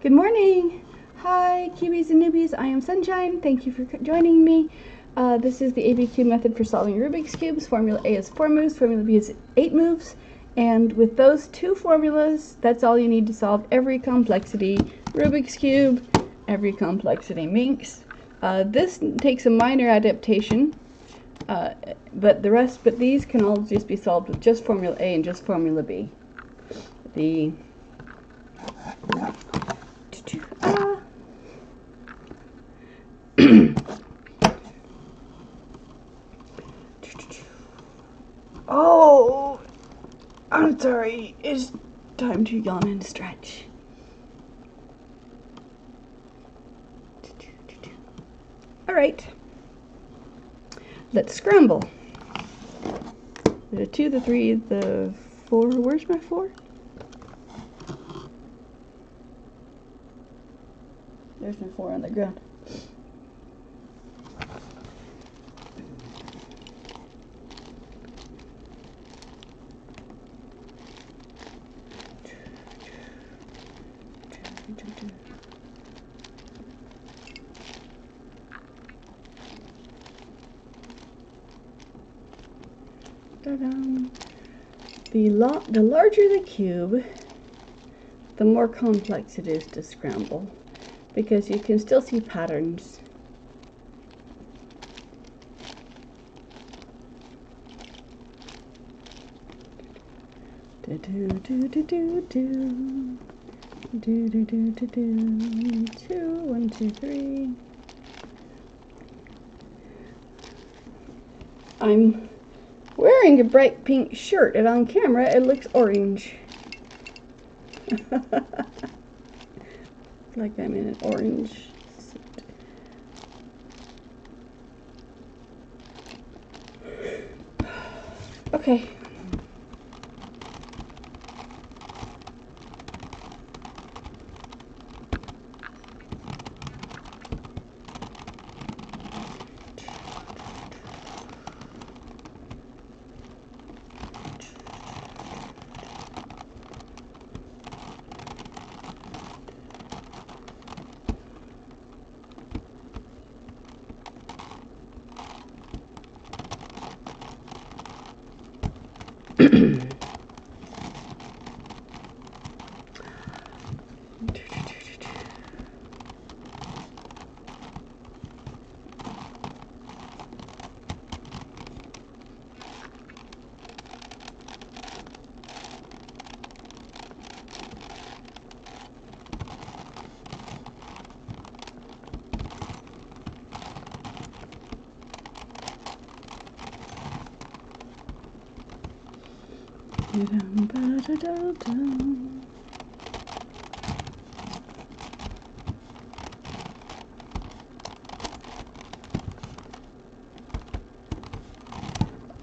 Good morning! Hi, cubies and newbies. I am Sunshine. Thank you for joining me. This is the ABCube method for solving Rubik's Cubes. Formula A is 4 moves, Formula B is 8 moves. And with those two formulas, that's all you need to solve every complexity Rubik's Cube, every complexity Minx. This takes a minor adaptation, but these can all just be solved with just Formula A and just Formula B. Oh, I'm sorry. It's time to yawn and stretch. All right. Let's scramble. The 2, the 3, the 4. Where's my 4? There's my 4 on the ground. The larger the cube, the more complex it is to scramble, because you can still see patterns. Do do do do do do do do do do do 2 1 2 3. I'm wearing a bright pink shirt, and on camera it looks orange. Like I'm in an orange suit. Okay.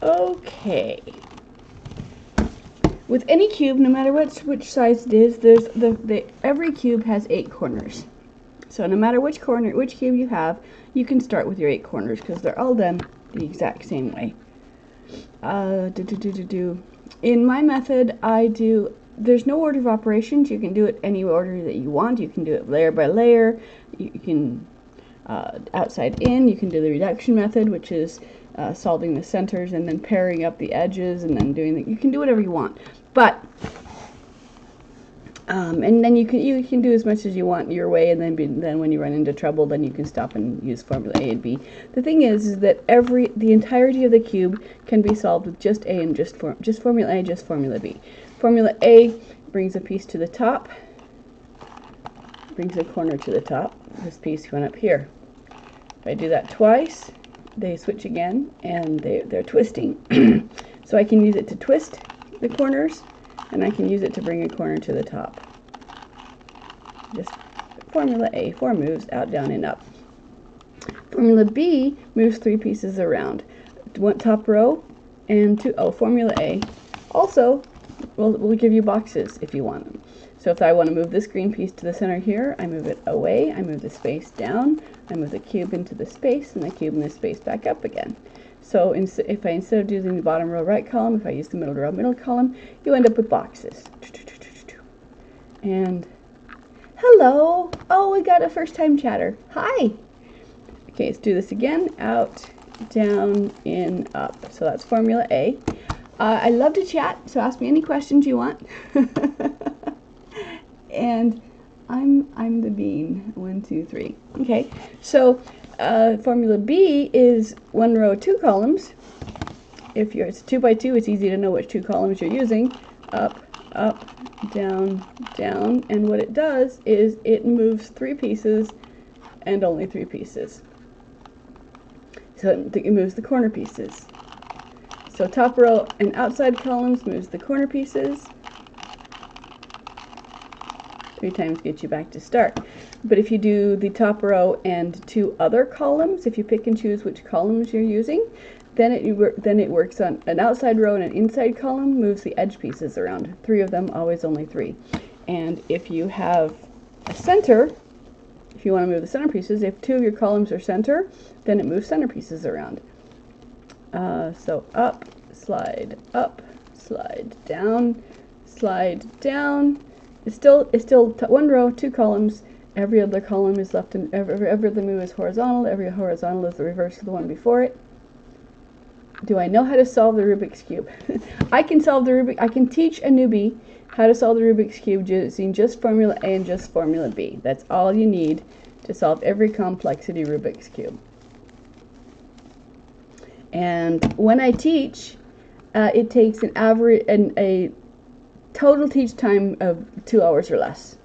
Okay. With any cube, no matter which size it is, every cube has 8 corners. So no matter which cube you have, you can start with your 8 corners because they're all done the exact same way. In my method, there's no order of operations. You can do it any order that you want. You can do it layer by layer. You can outside in. You can do the reduction method, which is solving the centers and then pairing up the edges and then you can do whatever you want. But and then you can do as much as you want your way, and then when you run into trouble, then you can stop and use Formula A and B. The thing is that the entirety of the cube can be solved with just A and just Formula A, just Formula B. Formula A brings a piece to the top, brings a corner to the top. This piece went up here. If I do that twice, they switch again, and they're twisting. So I can use it to twist the corners, and I can use it to bring a corner to the top. Just Formula A, 4 moves, out, down, and up. Formula B moves 3 pieces around. One top row and 2. Oh, Formula A also will give you boxes if you want them. So if I want to move this green piece to the center here, I move it away, I move the space down, I move the cube into the space, and the cube in the space back up again. So if I, instead of using the bottom row right column, if I use the middle row middle column, you end up with boxes. And hello. hello. Oh, we got a first time chatter. Hi. Okay, let's do this again. Out, down, in, up. So that's formula A. I love to chat, so ask me any questions you want. And I'm the bean. 1, 2, 3. Okay, so formula B is 1 row, 2 columns. If it's 2 by 2, it's easy to know which 2 columns you're using. Up, up, down, down. And what it does is it moves 3 pieces and only 3 pieces. So it moves the corner pieces. So top row and outside columns moves the corner pieces. 3 times gets you back to start. But if you do the top row and 2 other columns, if you pick and choose which columns you're using, then it works on an outside row and an inside column, moves the edge pieces around. 3 of them, always only 3. And if you have a center, if you want to move the center pieces, if 2 of your columns are center, then it moves center pieces around. So up, slide, down, slide down. It's still 1 row, 2 columns. Every other column is left, and every other move is horizontal. Every horizontal is the reverse of the one before it. Do I know how to solve the Rubik's Cube? I can teach a newbie how to solve the Rubik's Cube using just formula A and just formula B. That's all you need to solve every complexity Rubik's Cube. And when I teach, it takes an average a total teach time of 2 hours or less.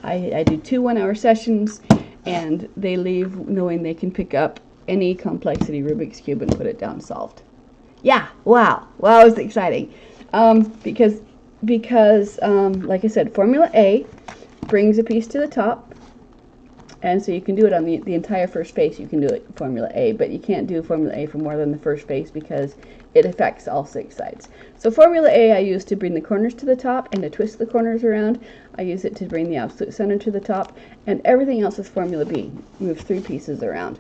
I do 2 one-hour sessions, and they leave knowing they can pick up any complexity Rubik's Cube and put it down solved. Yeah, wow, it's exciting. Because like I said, formula A brings a piece to the top, and so you can do it on the entire first face. You can do it formula A, but you can't do formula A for more than the first face because it affects all 6 sides. So formula A I use to bring the corners to the top and to twist the corners around. I use it to bring the absolute center to the top, and everything else is formula B. Moves 3 pieces around.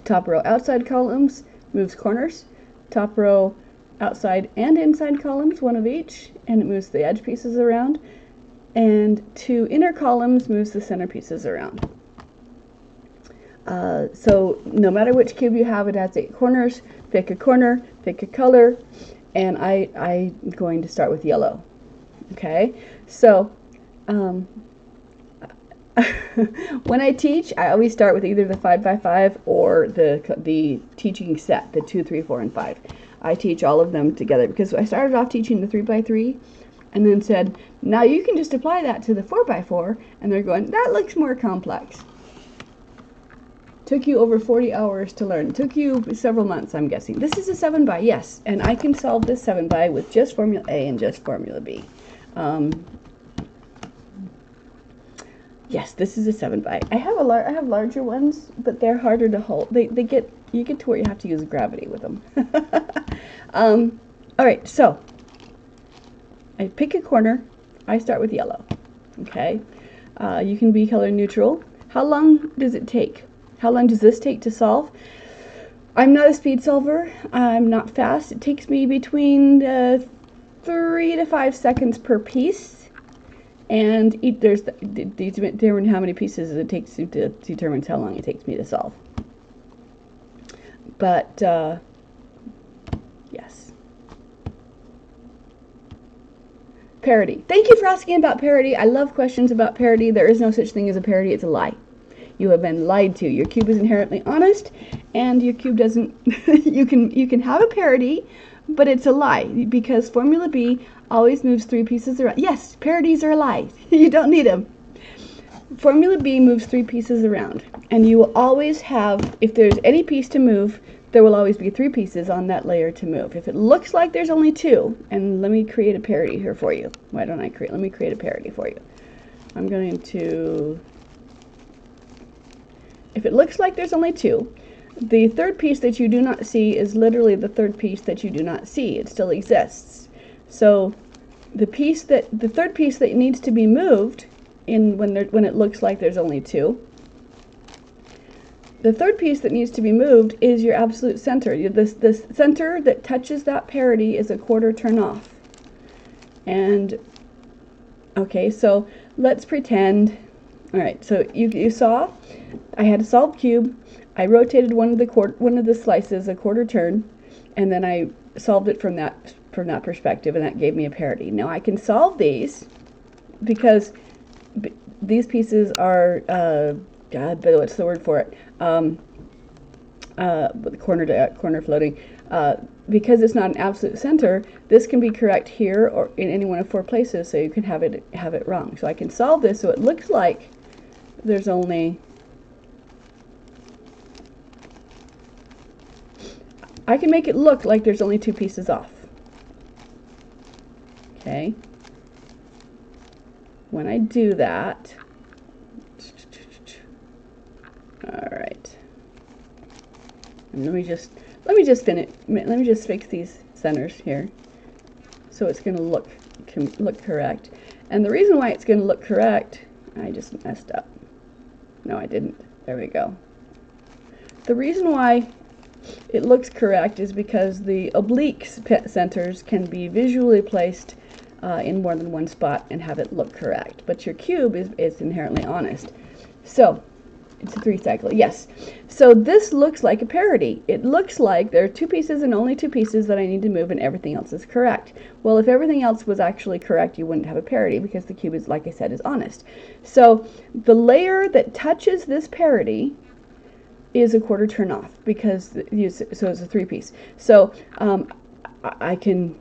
Top row outside columns moves corners. Top row outside and inside columns, 1 of each, and it moves the edge pieces around. And 2 inner columns moves the center pieces around. So no matter which cube you have, it has 8 corners. Pick a corner, pick a color, and I'm going to start with yellow. Okay, so when I teach, I always start with either the 5x5 or the teaching set, the 2, 3, 4, and 5. I teach all of them together because I started off teaching the 3x3 and then said, now you can just apply that to the 4x4, and they're going, that looks more complex. Took you over 40 hours to learn. Took you several months, I'm guessing. This is a 7x, yes, and I can solve this 7x with just formula A and just formula B. Yes, this is a 7x. I have larger ones, but they're harder to hold. You get to where you have to use gravity with them. All right, so I pick a corner. I start with yellow. Okay, you can be color neutral. How long does it take? How long does this take to solve? I'm not a speed solver. I'm not fast. It takes me between 3 to 5 seconds per piece. And determine how many pieces it takes to determines how long it takes me to solve. But yes. Parity. Thank you for asking about parity. I love questions about parity. There is no such thing as a parity. It's a lie. You have been lied to. Your cube is inherently honest, and your cube doesn't. you can have a parity, but it's a lie because formula B always moves 3 pieces around. Yes, parities are a lie. You don't need them. Formula B moves 3 pieces around, and you will always have, if there's any piece to move, there will always be 3 pieces on that layer to move. If it looks like there's only 2, and let me create a parity here for you. Let me create a parity for you. I'm going to, if it looks like there's only 2, the third piece that you do not see is literally the third piece that you do not see. It still exists. So the third piece that needs to be moved when it looks like there's only 2, the third piece that needs to be moved is your absolute center. The center that touches that parity is a quarter turn off. And Okay, so let's pretend, all right, so you saw I had a solved cube. I rotated one of the slices a quarter turn, and then I solved it from that perspective, and that gave me a parity. Now I can solve these because these pieces are God, but what's the word for it? Corner to corner floating. Because it's not an absolute center, this can be correct here or in any one of 4 places, so you can have it wrong. So I can solve this so it looks like there's only, I can make it look like there's only 2 pieces off. Okay. When I do that, all right. And let me just fix these centers here, so it's going to look correct. And the reason why it's going to look correct, I just messed up. No, I didn't. There we go. The reason why it looks correct is because the oblique centers can be visually placed in more than one spot and have it look correct. But your cube is inherently honest. So it's a 3 cycle, yes. So this looks like a parity. It looks like there are 2 pieces and only 2 pieces that I need to move, and everything else is correct. Well, if everything else was actually correct, you wouldn't have a parity because the cube is, like I said, is honest. So the layer that touches this parity is a quarter turn off because so it's a 3-piece. So I can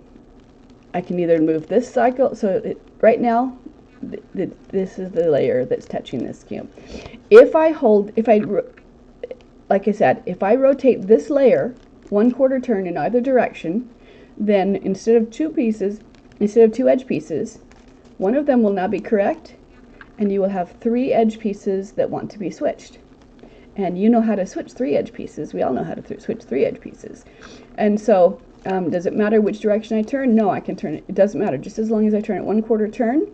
either move this cycle. So right now, this is the layer that's touching this cube. Like I said, if I rotate this layer 1/4 turn in either direction, then instead of 2 edge pieces, one of them will now be correct, and you will have 3 edge pieces that want to be switched. And you know how to switch 3 edge pieces. We all know how to switch 3 edge pieces. And so, does it matter which direction I turn? No, I can turn it. It doesn't matter. Just as long as I turn it 1/4 turn,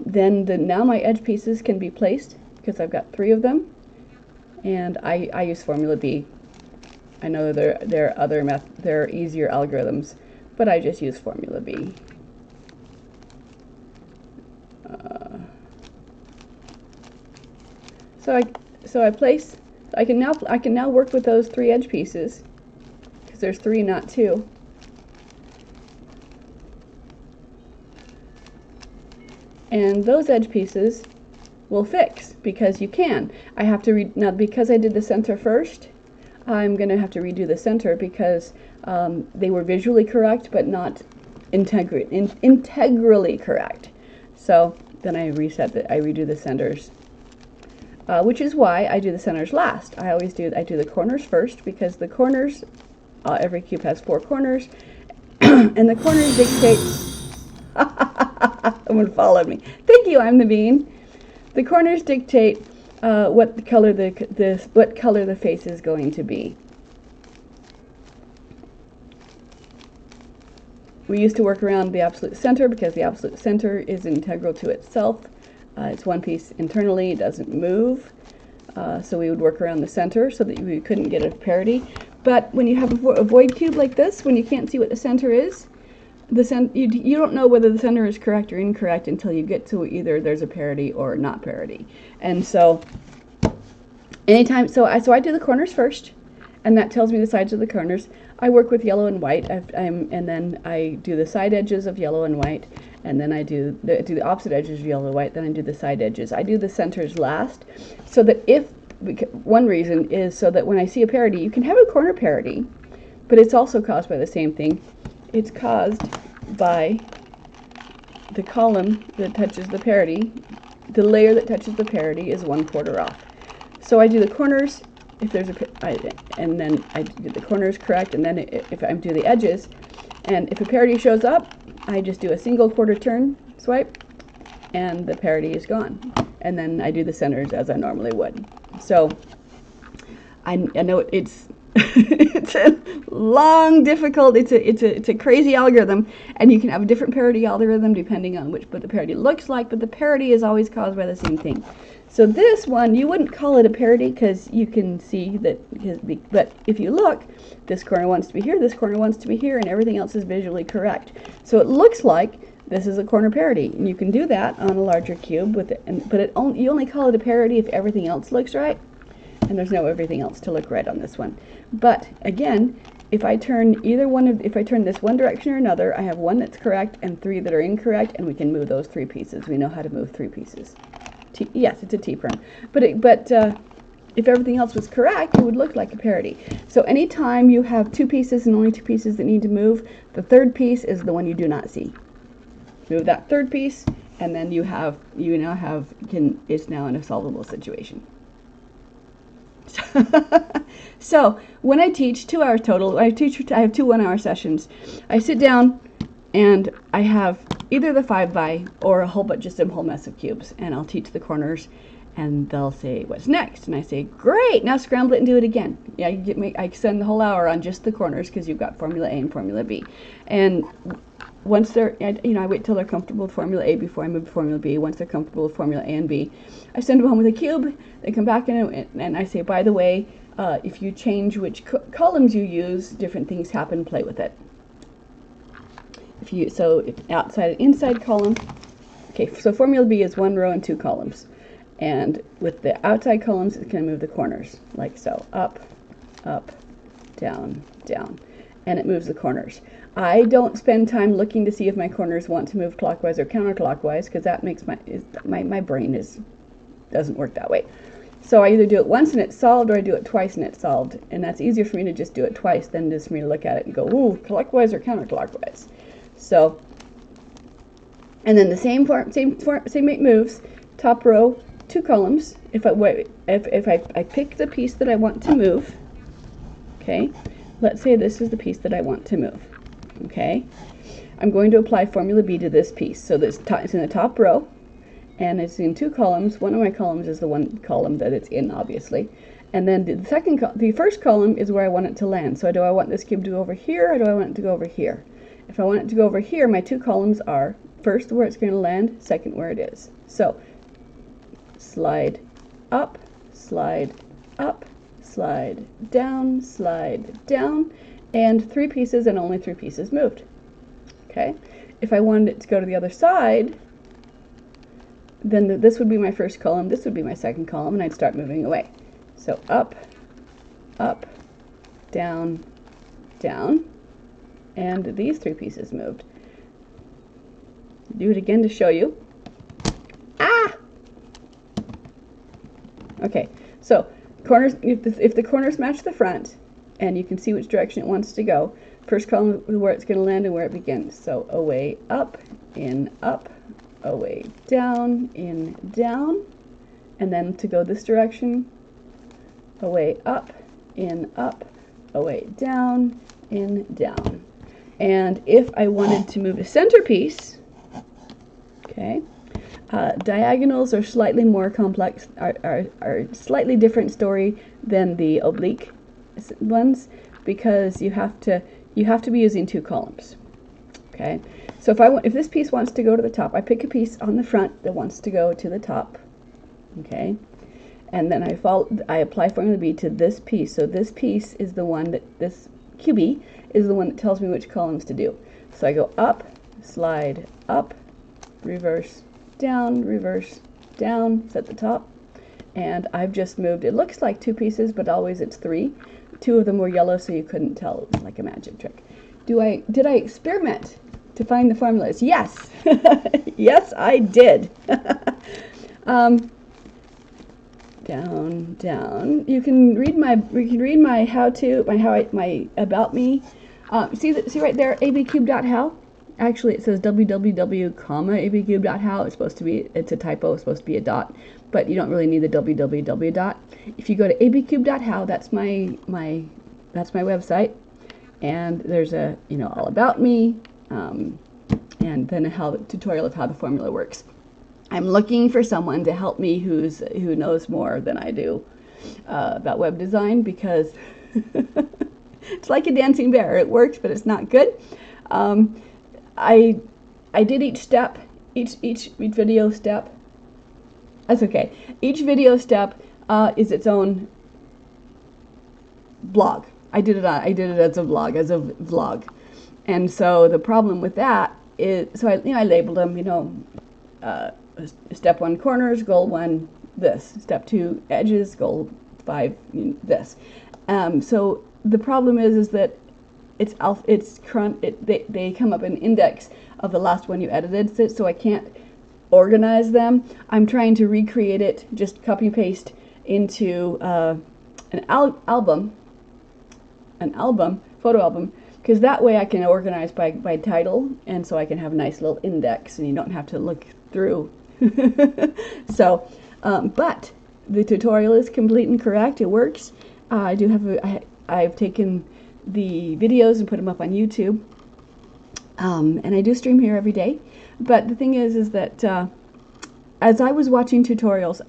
then now my edge pieces can be placed because I've got 3 of them. And I use formula B. I know there are easier algorithms, but I just use formula B. I can now work with those 3 edge pieces because there's 3, not 2. And those edge pieces will fix because you can. I have to now because I did the center first. I'm going to have to redo the center because they were visually correct but not integrally correct. So then I redo the centers, which is why I do the centers last. I do the corners first because the corners, every cube has 4 corners, and the corners dictate. Someone followed me. Thank you. I'm the bean. The corners dictate what color the face is going to be. We used to work around the absolute center because the absolute center is integral to itself. It's one piece internally, it doesn't move. So we would work around the center so that we couldn't get a parity. But when you have a void cube like this, when you can't see what the center is, you don't know whether the center is correct or incorrect until you get to either there's a parity or not parity. And so so I do the corners first, and that tells me the sides of the corners. I work with yellow and white, and then I do the side edges of yellow and white, and then I do the opposite edges of yellow and white, then I do the side edges. I do the centers last, so that one reason is so that when I see a parity, you can have a corner parity, but it's also caused by the same thing. It's caused by the column that touches the parity. The layer that touches the parity is 1/4 off. So I do the corners and then I do the corners correct, and then if I do the edges, and if a parity shows up, I just do a single quarter turn swipe, and the parity is gone. And then I do the centers as I normally would. So I know it's it's a long, difficult, it's a crazy algorithm, and you can have a different parity algorithm depending on what the parity looks like, but the parity is always caused by the same thing. So this one, you wouldn't call it a parity because you can see that, but if you look, this corner wants to be here, this corner wants to be here, and everything else is visually correct. So it looks like this is a corner parity. And you can do that on a larger cube, but you only call it a parity if everything else looks right. And there's no everything else to look right on this one. But again, if I turn if I turn this one direction or another, I have one that's correct and 3 that are incorrect, and we can move those 3 pieces. We know how to move 3 pieces. Yes, it's a T-perm. But if everything else was correct, it would look like a parity. So anytime you have 2 pieces and only 2 pieces that need to move, the third piece is the one you do not see. Move that third piece, and then it's now in a solvable situation. So when I teach 2 hours total, I have 2 1-hour sessions. I sit down and I have either the 5x or a whole mess of cubes, and I'll teach the corners, and they'll say, what's next? And I say, great, now scramble it and do it again. Yeah, I spend the whole hour on just the corners because you've got Formula A and Formula B. And once they're, I wait till they're comfortable with Formula A before I move to Formula B. Once they're comfortable with Formula A and B, I send them home with a cube. They come back in, and I say, by the way, if you change which columns you use, different things happen. Play with it. If outside and inside column. Okay, so Formula B is 1 row and 2 columns, and with the outside columns, it's going to move the corners like so: up, up, down, down, and it moves the corners. I don't spend time looking to see if my corners want to move clockwise or counterclockwise, because that makes my brain doesn't work that way. So I either do it once and it's solved, or I do it twice and it's solved, and that's easier for me to just do it twice than just for me to look at it and go, ooh, clockwise or counterclockwise. So, and then the same 8 moves. Top row, 2 columns. If I pick the piece that I want to move, okay, let's say this is the piece that I want to move. Okay, I'm going to apply Formula B to this piece. So it's in the top row, and it's in 2 columns. One of my columns is the one column that it's in, obviously. And then the first column is where I want it to land. So do I want this cube to go over here, or do I want it to go over here? If I want it to go over here, my 2 columns are first where it's going to land, second where it is. So slide up, slide up, slide down, and 3 pieces, and only 3 pieces moved. Okay, if I wanted it to go to the other side, then this would be my first column, this would be my second column, and I'd start moving away. So up, up, down, down, and these 3 pieces moved. Do it again to show you. Ah! Okay, so corners. If the corners match the front, and you can see which direction it wants to go, first column is where it's going to land and where it begins. So away up, in up, away down, in down, and then to go this direction, away up, in up, away down, in down. And if I wanted to move a centerpiece, okay, diagonals are slightly more complex, are slightly different story than the oblique ones, because you have to be using 2 columns. Okay, so if this piece wants to go to the top, I pick a piece on the front that wants to go to the top. Okay, and then I apply Formula B to this piece. So this piece is the one that this QB is the one that tells me which columns to do. So I go up, slide up, reverse down, it's at the top, and I've just moved. It looks like 2 pieces, but always it's 3. 2 of them were yellow, so you couldn't tell. It was like a magic trick. Did I experiment to find the formulas? Yes. Yes, I did. Down. You can read my how-to, my about me. See right there, abcube.how. Actually, it says www.abcube.how. It's a typo. It's supposed to be a dot, but you don't really need the www dot. If you go to abcube.how, that's my website, and there's a all about me, and then a tutorial of how the formula works. I'm looking for someone to help me who knows more than I do about web design, because it's like a dancing bear. It works, but it's not good. I did each step, each video step. That's okay. Each video step is its own blog. I did it as a vlog, and so the problem with that so I labeled them, step 1 corners, goal 1 this, step 2 edges, goal 5 this. So the problem is that they come up an index of the last one you edited, so I can't organize them. I'm trying to recreate it, just copy paste into an album, photo album, because that way I can organize by title, and so I can have a nice little index, and you don't have to look through. So, but the tutorial is complete and correct. It works. I've taken the videos and put them up on YouTube, and I do stream here every day. But the thing is that as I was watching tutorials,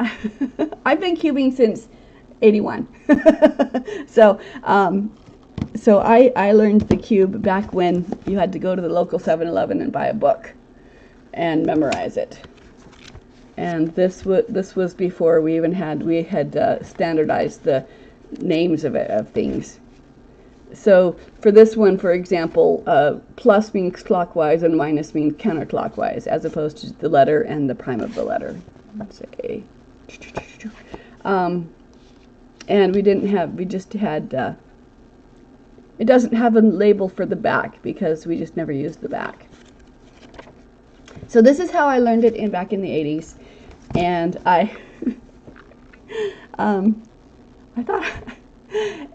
I've been cubing since '81. So I learned the cube back when you had to go to the local 7-Eleven and buy a book and memorize it. And this was before we had standardized the names of things. So for this one, for example, plus means clockwise and minus means counterclockwise, as opposed to the letter and the prime of the letter. Let's say, and we just had. It doesn't have a label for the back because we just never used the back. So this is how I learned it back in the 80s, and I thought,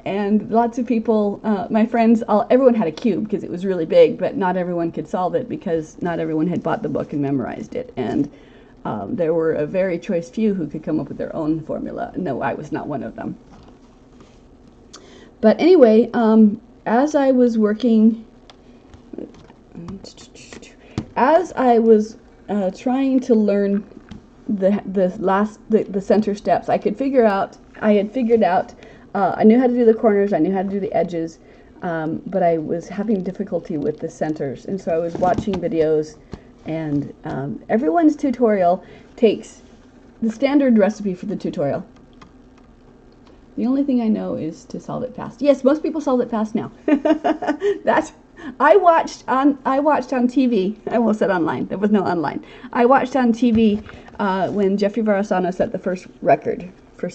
and lots of people, my friends, everyone had a cube because it was really big, but not everyone could solve it because not everyone had bought the book and memorized it, and there were a very choice few who could come up with their own formula. No, I was not one of them. But anyway, as I was working, as I was trying to learn the center steps, I had figured out, I knew how to do the corners, I knew how to do the edges, but I was having difficulty with the centers, and so I was watching videos, and everyone's tutorial takes the standard recipe for the tutorial. The only thing I know is to solve it fast. Yes, most people solve it fast now. I watched on TV. I almost said online. There was no online. I watched on TV when Jeffrey Varasano set the first record for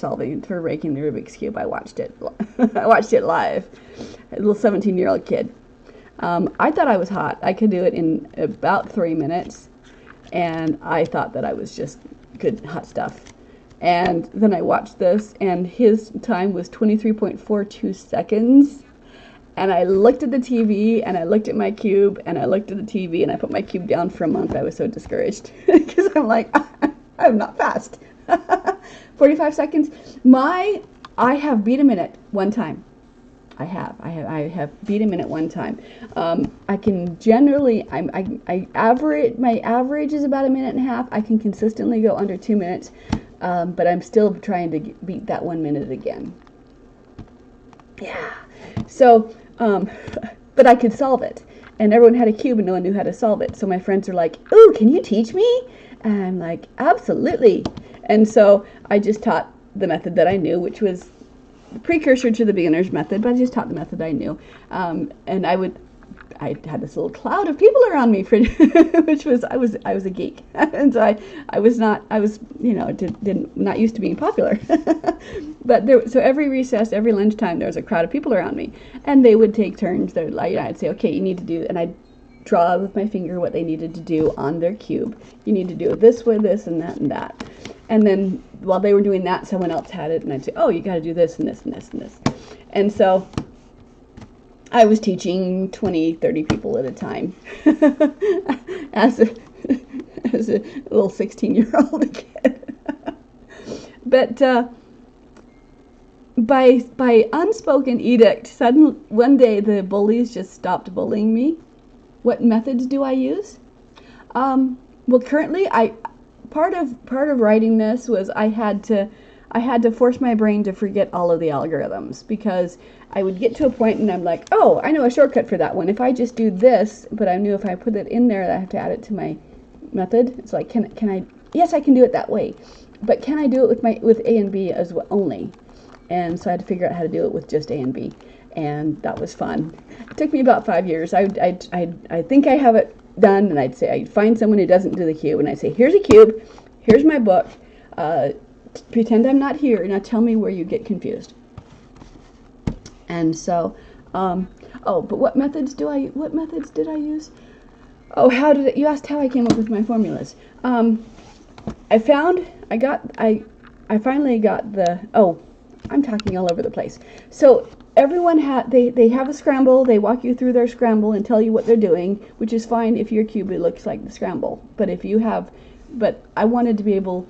raking the Rubik's Cube. I watched it. I watched it live. A little 17-year-old kid. I thought I was hot. I could do it in about 3 minutes, and I thought that I was just good hot stuff. And then I watched this, and his time was 23.42 seconds. And I looked at the TV, and I looked at my cube, and I looked at the TV, and I put my cube down for a month. I was so discouraged because I'm like, I'm not fast. 45 seconds. I have beat a minute one time. I have beat a minute one time. I can generally, my average is about 1.5 minutes. I can consistently go under 2 minutes. But I'm still trying to beat that 1 minute again. Yeah. So, but I could solve it. And everyone had a cube and no one knew how to solve it. So my friends are like, ooh, can you teach me? And I'm like, absolutely. And so I just taught the method that I knew, which was the precursor to the beginner's method, but I just taught the method I knew. And I had this little cloud of people around me, which was I was a geek, and so I was not used to being popular. But so every recess, every lunchtime, there was a crowd of people around me, and they would take turns. I'd say, okay, you need to do, and I'd draw with my finger what they needed to do on their cube. You need to do it this way, this, and that, and that. And then while they were doing that, someone else had it, and I'd say, oh, you got to do this and this and this and this. And so I was teaching 20, 30 people at a time as a little 16-year-old kid. But by unspoken edict, suddenly one day the bullies just stopped bullying me. What methods do I use? Well, currently, part of writing this was I had to force my brain to forget all of the algorithms, because I would get to a point and I'm like, oh, I know a shortcut for that one. If I just do this, but I knew if I put it in there, I have to add it to my method. It's like, can I? Yes, I can do it that way, but can I do it with A and B as well only? And so I had to figure out how to do it with just A and B, and that was fun. It took me about 5 years. I think I have it done, and I'd find someone who doesn't do the cube, and I'd say, here's a cube, here's my book, pretend I'm not here, now tell me where you get confused. And so, but what methods did I use? Oh, you asked how I came up with my formulas. I finally got I'm talking all over the place. So everyone they have a scramble, they walk you through their scramble and tell you what they're doing, which is fine if your cube looks like the scramble. But I wanted to be able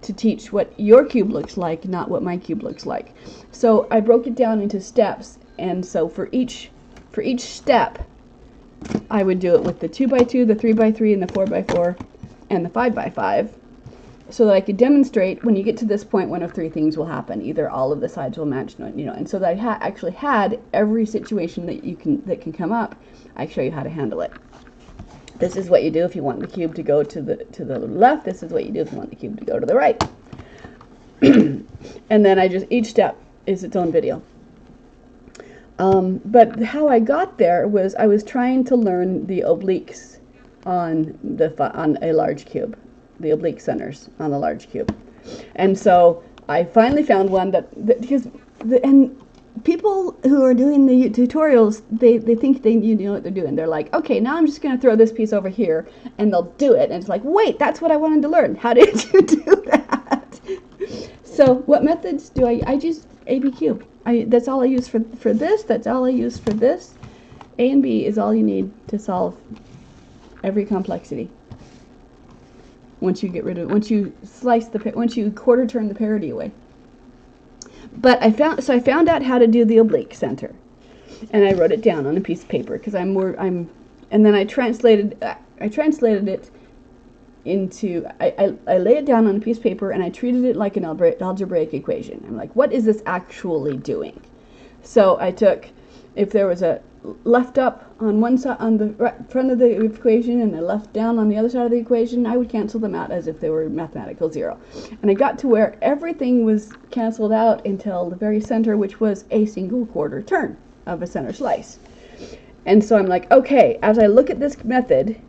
to teach what your cube looks like, not what my cube looks like. So I broke it down into steps, and so for each step, I would do it with the 2x2, the 3x3, and the 4x4, and the 5x5, so that I could demonstrate when you get to this point, one of three things will happen. Either all of the sides will match, and so that I actually had every situation that can come up. I show you how to handle it. This is what you do if you want the cube to go to the left. This is what you do if you want the cube to go to the right. And then each step is its own video. But how I got there was I was trying to learn the obliques on a large cube, the oblique centers on a large cube, and so I finally found one and people who are doing the tutorials, they think you know what they're doing. They're like, okay, now I'm just going to throw this piece over here, and they'll do it. And it's like, wait, that's what I wanted to learn. How did you do that? So what methods do I use? ABCube. That's all I use for this. That's all I use for this. A and B is all you need to solve every complexity. Once you quarter turn the parity away. But I found out how to do the oblique center, and I wrote it down on a piece of paper because and then I translated it into, I lay it down on a piece of paper and I treated it like an algebraic equation. I'm like, what is this actually doing? So I took, if there was a left up on one side, on the front of the equation, and a left down on the other side of the equation, I would cancel them out as if they were mathematical zero. And I got to where everything was canceled out until the very center, which was a single quarter turn of a center slice. And so I'm like, okay, as I look at this method,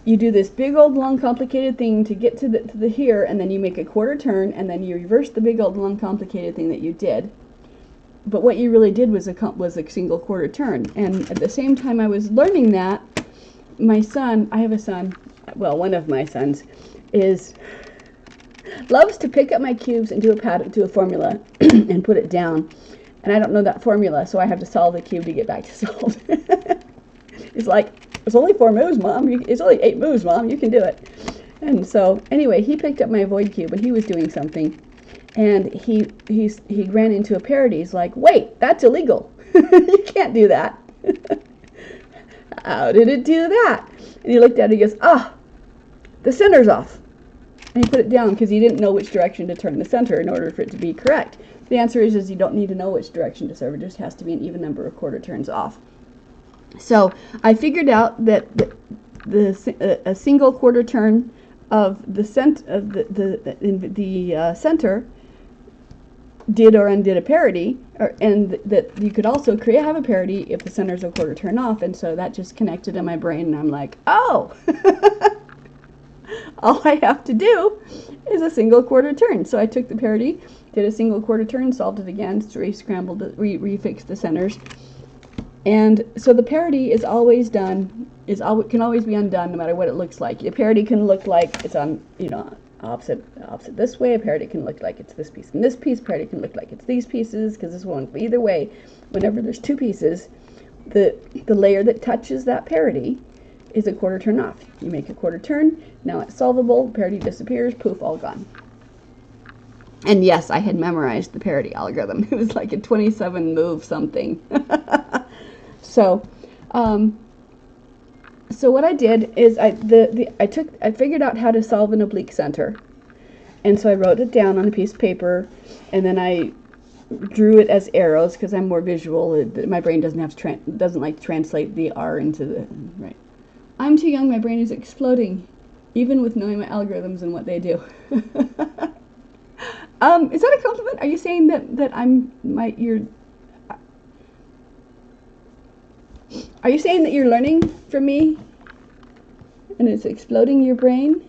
you do this big old long complicated thing to get to the here, and then you make a quarter turn, and then you reverse the big old long complicated thing that you did. But what you really did was a single quarter turn. And at the same time I was learning that, my son, I have a son, well, one of my sons, loves to pick up my cubes and do a formula and put it down. And I don't know that formula, so I have to solve the cube to get back to solve. It's like, it's only 4 moves, Mom. It's only 8 moves, Mom. You can do it. And so, anyway, he picked up my void cube, and he was doing something. And he ran into a parity. He's like, wait, that's illegal. You can't do that. How did it do that? And he looked at it and he goes, the center's off. And he put it down because he didn't know which direction to turn the center in order for it to be correct. The answer is you don't need to know which direction to serve. It just has to be an even number of quarter turns off. So I figured out that a single quarter turn of the center did or undid a parity, and that you could also have a parity if the center's a quarter turn off. And so that just connected in my brain, and I'm like, oh, all I have to do is a single quarter turn. So I took the parity, did a single quarter turn, solved it again, re-scrambled it, refixed the centers. And so the parity is always done, can always be undone no matter what it looks like. The parity can look like it's on, opposite this way. A parity can look like it's this piece and this piece. Parity can look like it's these pieces, because this one, either way, whenever there's two pieces, the layer that touches that parity is a quarter turn off. You make a quarter turn, now it's solvable, parity disappears, poof, all gone. And yes, I had memorized the parity algorithm. It was like a 27 move something. So what I did is I figured out how to solve an oblique center, and so I wrote it down on a piece of paper, and then I drew it as arrows because I'm more visual. My brain doesn't like to translate the R into the right. I'm too young. My brain is exploding, even with knowing my algorithms and what they do. Is that a compliment? Are you saying that Are you saying that you're learning from me and it's exploding your brain.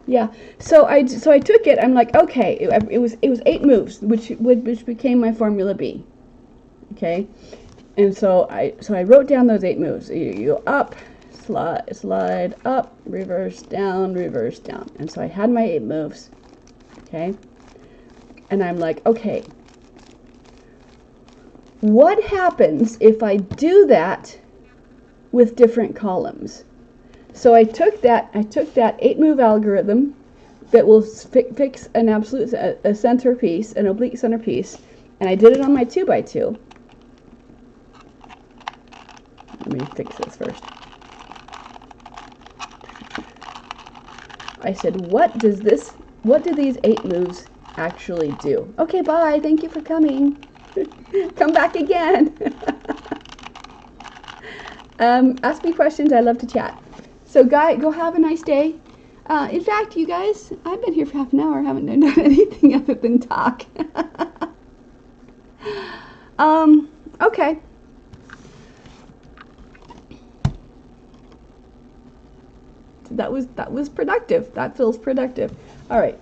Yeah, so I took it. I'm like, okay, it was 8 moves, which became my Formula B. Okay, and so I wrote down those 8 moves. You go up, slide up, reverse down, and so I had my 8 moves. Okay, and I'm like, okay, what happens if I do that with different columns? So I took that 8-move algorithm that will fix an absolute a center piece, an oblique center piece, and I did it on my 2x2. Let me fix this first. I said, what do these 8 moves actually do? Okay, bye. Thank you for coming. Come back again. Ask me questions. I love to chat. So, go have a nice day. In fact, you guys, I've been here for half an hour. I haven't done anything other than talk. Okay. That was productive. That feels productive. All right.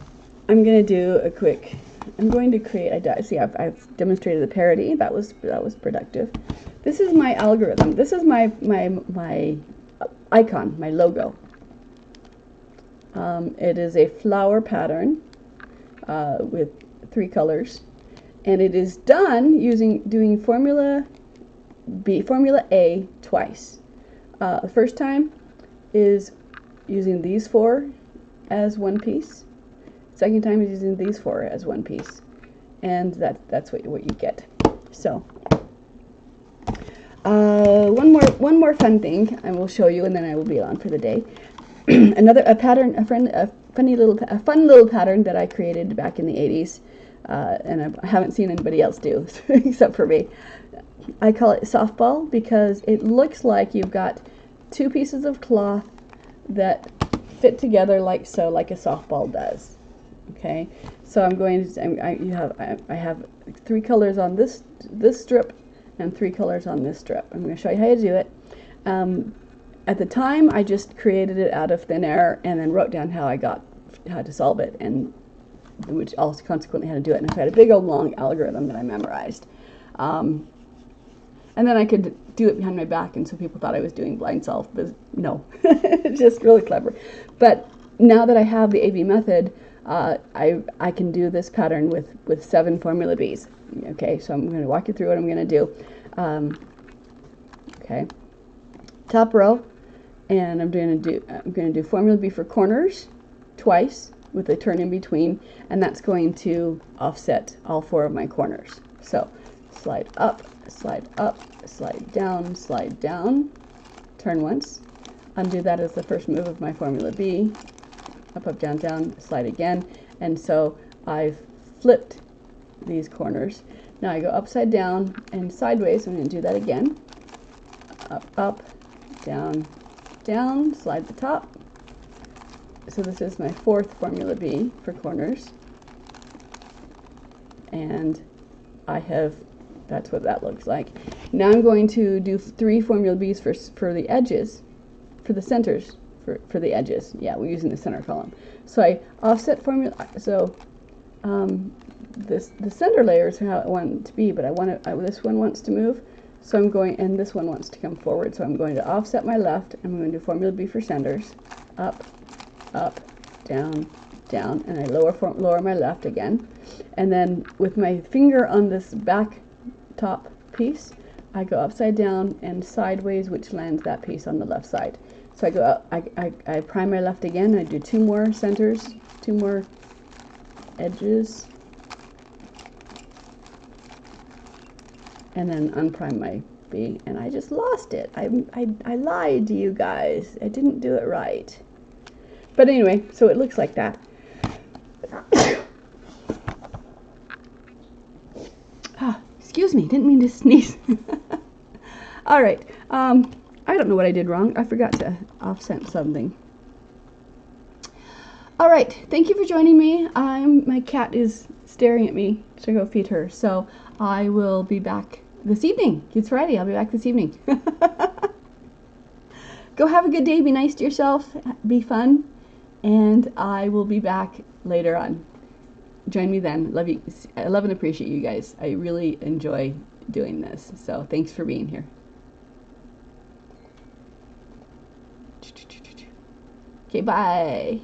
I'm going to do a quick. I'm going to create. I've demonstrated the parity. That was productive. This is my algorithm. This is my icon, my logo. It is a flower pattern with 3 colors, and it is done doing Formula A twice. The first time is using these 4 as one piece. Second time is using these 4 as one piece, and that's what you get. So. One more fun thing I will show you, and then I will be on for the day. A fun little pattern that I created back in the 80s, and I haven't seen anybody else do except for me. I call it softball because it looks like you've got 2 pieces of cloth that fit together like so, like a softball does. Okay, so I'm going to. I have 3 colors on this strip and 3 colors on this strip. I'm going to show you how to do it. At the time, I just created it out of thin air and then wrote down how to solve it, and which also consequently how to do it. And I had a big old long algorithm that I memorized. And then I could do it behind my back, and so people thought I was doing blind solve, but no, it's just really clever. But now that I have the AB method, I can do this pattern with 7 Formula Bs. Okay, so I'm going to walk you through what I'm going to do. Okay, top row, and I'm going to do Formula B for corners twice with a turn in between, and that's going to offset all 4 of my corners. So slide up, slide down, turn once, undo that as the first move of my Formula B, up, down, down, slide again, and so I've flipped these corners. Now I go upside down and sideways. I'm going to do that again. Up, down, down, slide the top. So this is my 4th Formula B for corners. And that's what that looks like. Now I'm going to do 3 Formula Bs for the edges, for the centers, for the edges. Yeah, we're using the center column. So I offset formula, so the center layer is how I want it to be, but this one wants to move, so I'm going, and this one wants to come forward, so I'm going to offset my left. I'm going to do Formula B for centers, up, down, down, and I lower my left again, and then with my finger on this back top piece, I go upside down and sideways, which lands that piece on the left side. So I go up, I prime my left again. I do 2 more centers, 2 more edges, and then unprime my B, and I just lost it. I lied to you guys. I didn't do it right. But anyway, so it looks like that. Excuse me, didn't mean to sneeze. All right. I don't know what I did wrong. I forgot to offset something. All right. Thank you for joining me. My cat is staring at me to go feed her. So I will be back this evening. It's Friday. I'll be back this evening. go have a good day. Be nice to yourself. Be fun. And I will be back later on. Join me then. Love you. I love and appreciate you guys. I really enjoy doing this. So thanks for being here. Okay, bye.